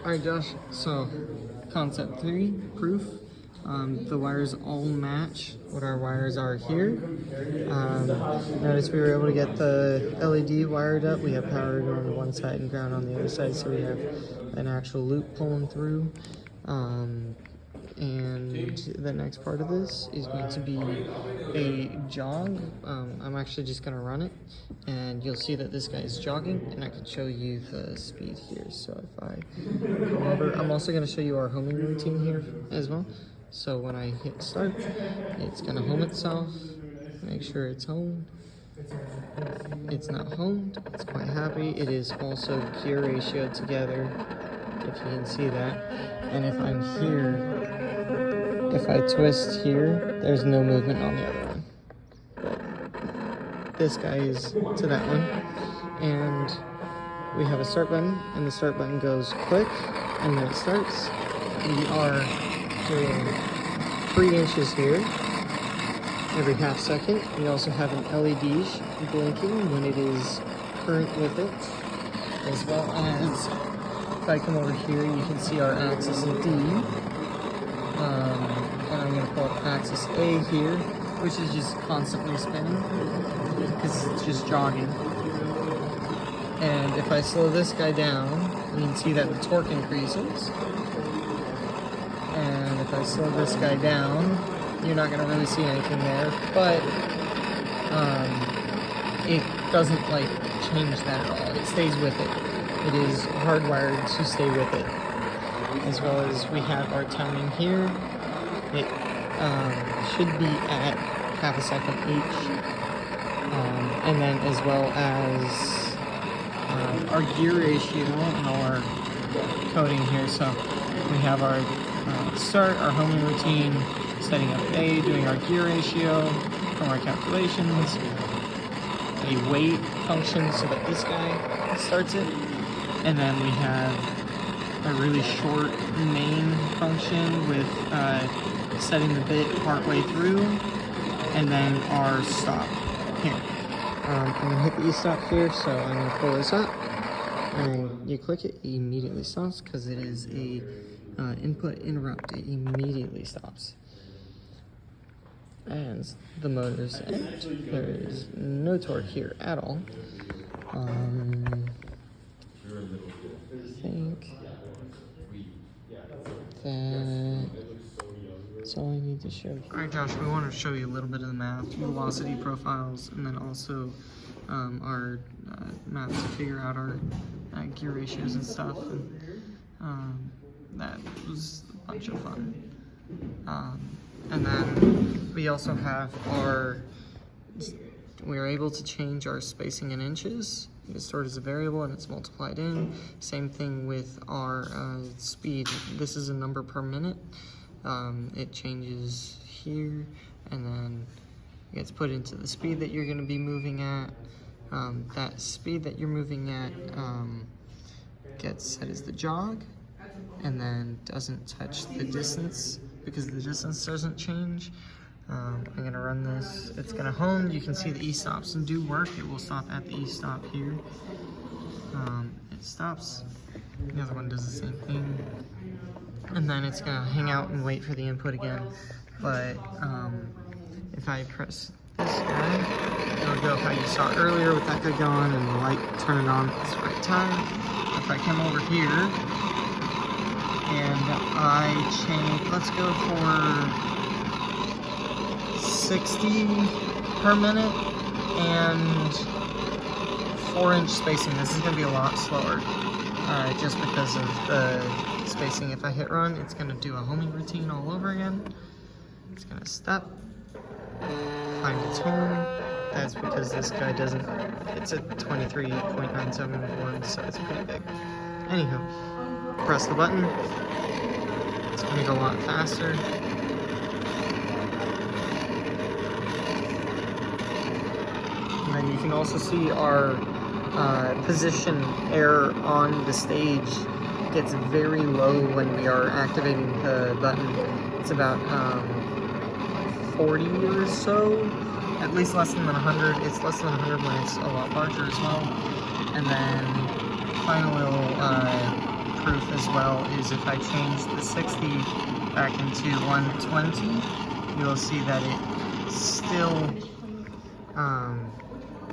Alright Josh, so concept 3, proof. The wires all match what our wires are here. Notice we were able to get the LED wired up. We have power going to one side and ground on the other side, so we have an actual loop pulling through. And the next part of this is going to be a jog. I'm actually just going to run it, and you'll see that this guy is jogging, and I can show you the speed here. So if I come over, I'm also going to show you our homing routine here as well. So when I hit start, it's going to home itself, make sure it's homed. It's not homed, it's quite happy. It is also gear ratioed together, if you can see that. And if I'm here, if I twist here, there's no movement on the other one. But this guy is to that one. And we have a start button, and the start button goes click, and then it starts. We are doing 3 inches here every half second. We also have an LED blinking when it is current with it, as well as if I come over here, you can see our axis D. And I'm going to pull up axis A here, which is just constantly spinning because it's just jogging. And if I slow this guy down, you can see that the torque increases. And if I slow this guy down, you're not going to really see anything there, but it doesn't like change that at all. It stays with it. It is hardwired to stay with it. As well as we have our timing here. It should be at half a second each. And then as well as our gear ratio and all our coding here. So we have our start, our homing routine, setting up A, doing our gear ratio from our calculations, a wait function so that this guy starts it, and then we have a really short main function with setting the bit partway through, and then our stop here. I'm going to hit the E-stop here, so I'm going to pull this up, and you click it, it immediately stops because it is a input interrupt. It immediately stops. And the motor's end. There is no torque here at all. I think that's all I need to show you. Alright Josh, we want to show you a little bit of the math, velocity profiles, and then also our math to figure out our gear ratios and stuff. And that was a bunch of fun. And then we also have we're able to change our spacing in inches. It's stored as a variable and it's multiplied in. Same thing with our speed. This is a number per minute. It changes here and then it gets put into the speed that you're going to be moving at. That speed that you're moving at gets set as the jog and then doesn't touch the distance because the distance doesn't change. I'm going to run this. It's going to home. You can see the E-stops and do work. It will stop at the E-stop here. It stops. The other one does the same thing. And then it's going to hang out and wait for the input again. But if I press this guy, it'll go how you saw earlier with that guy going and the light turning on at the right time. If I come over here and I change, let's go for 60 per minute and 4-inch spacing. This is going to be a lot slower just because of the spacing. If I hit run, it's going to do a homing routine all over again. It's going to stop, find its home. That's because this guy doesn't, it's a 23.971, so it's pretty big. Anywho, press the button. It's going to go a lot faster. And then you can also see our position error on the stage gets very low when we are activating the button. It's about 40 or so, at least less than 100. It's less than 100 when it's a lot larger as well. And then final proof as well is if I change the 60 back into 120, you'll see that it still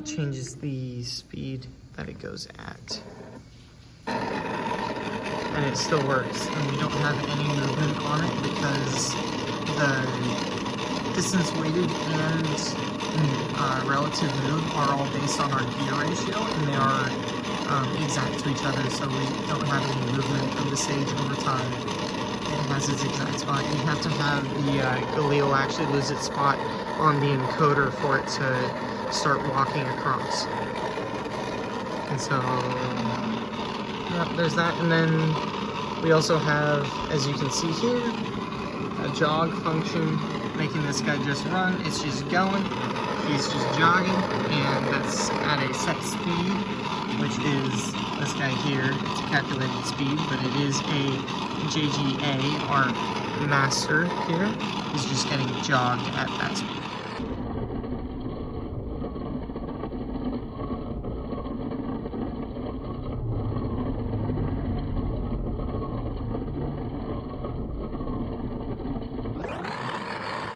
changes the speed that it goes at. And it still works, and we don't have any movement on it because the distance weighted and relative move are all based on our gear ratio, and they are exact to each other, so we don't have any movement of the stage over time. It has its exact spot. You have to have the Galil actually lose its spot on the encoder for it to start walking across. And so, yep, there's that. And then we also have, as you can see here, a jog function, making this guy just run. It's just going. He's just jogging, and that's at a set speed, which is this guy here. It's a calculated speed, but it is a JGA, our master here, is just getting jogged at that speed.